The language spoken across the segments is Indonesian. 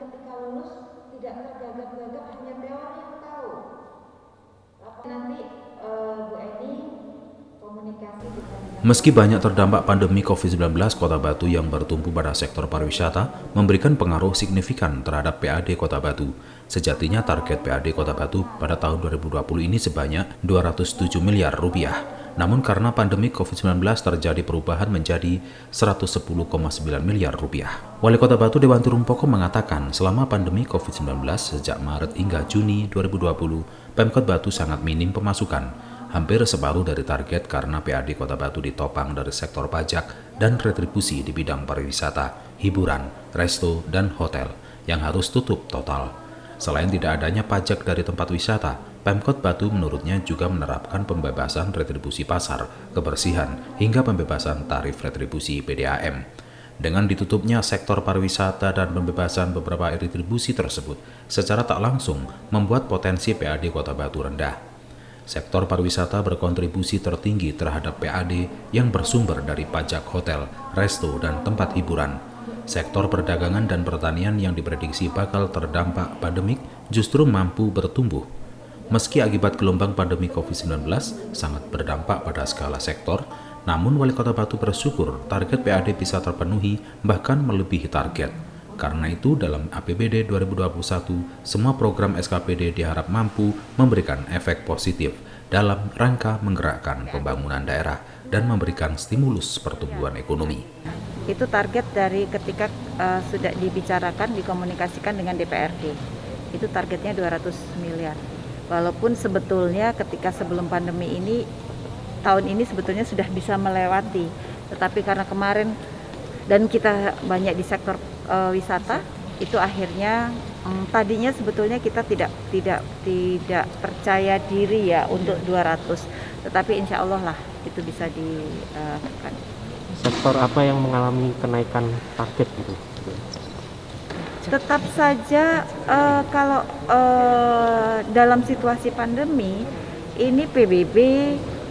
ketika lulus tidak tergagap-gagap hanya teori yang tahu. Nanti Bu Eni komunikasi dengan. Meski banyak terdampak pandemi COVID-19, Kota Batu yang bertumpu pada sektor pariwisata memberikan pengaruh signifikan terhadap PAD Kota Batu. Sejatinya target PAD Kota Batu pada tahun 2020 ini sebanyak 207 miliar rupiah. Namun karena pandemi COVID-19 terjadi perubahan menjadi 110,9 miliar rupiah. Wali Kota Batu Dewan Turumpoko mengatakan selama pandemi COVID-19 sejak Maret hingga Juni 2020, Pemkot Batu sangat minim pemasukan. Hampir separuh dari target karena PAD Kota Batu ditopang dari sektor pajak dan retribusi di bidang pariwisata, hiburan, resto, dan hotel yang harus tutup total. Selain tidak adanya pajak dari tempat wisata, Pemkot Batu menurutnya juga menerapkan pembebasan retribusi pasar, kebersihan, hingga pembebasan tarif retribusi PDAM. Dengan ditutupnya sektor pariwisata dan pembebasan beberapa retribusi tersebut, secara tak langsung membuat potensi PAD Kota Batu rendah. Sektor pariwisata berkontribusi tertinggi terhadap PAD yang bersumber dari pajak hotel, resto, dan tempat hiburan. Sektor perdagangan dan pertanian yang diprediksi bakal terdampak pandemik justru mampu bertumbuh. Meski akibat gelombang pandemi COVID-19 sangat berdampak pada skala sektor, namun Wali Kota Batu bersyukur target PAD bisa terpenuhi bahkan melebihi target. Karena itu, dalam APBD 2021, semua program SKPD diharap mampu memberikan efek positif dalam rangka menggerakkan pembangunan daerah dan memberikan stimulus pertumbuhan ekonomi. Itu target dari ketika sudah dibicarakan, dikomunikasikan dengan DPRD. Itu targetnya 200 miliar. Walaupun sebetulnya ketika sebelum pandemi ini, tahun ini sebetulnya sudah bisa melewati. Tetapi karena kemarin dan kita banyak di sektor wisata, itu akhirnya tadinya sebetulnya kita tidak percaya diri ya untuk 200, tetapi insya Allah lah itu bisa dilakukan. Sektor apa yang mengalami kenaikan target gitu? Tetap saja kalau dalam situasi pandemi ini PBB,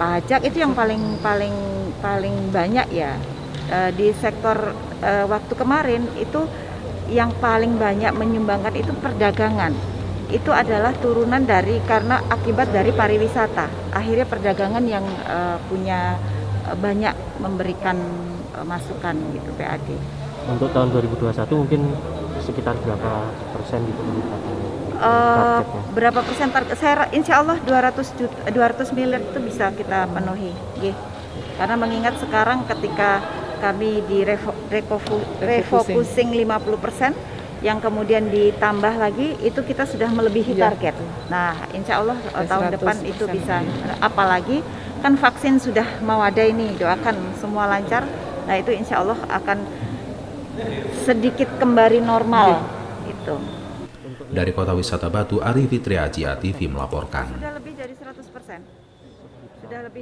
pajak itu yang paling banyak ya. Di sektor waktu kemarin itu yang paling banyak menyumbangkan itu perdagangan. Itu adalah turunan dari karena akibat dari pariwisata. Akhirnya perdagangan yang punya banyak memberikan masukan gitu PAD. Untuk tahun 2021 mungkin sekitar berapa persen gitu targetnya? Berapa persen target? Saya insya Allah 200 miliar itu bisa kita penuhi. Karena mengingat sekarang ketika kami di refocusing 50%, yang kemudian ditambah lagi itu kita sudah melebihi target. Nah, insya Allah tahun depan itu bisa. Apalagi kan vaksin sudah mau ada ini, doakan semua lancar. Nah itu insya Allah akan sedikit kembali normal. Itu. Dari Kota Wisata Batu, Ari Fitriaji, TV melaporkan. Sudah lebih dari 100%. Sudah lebih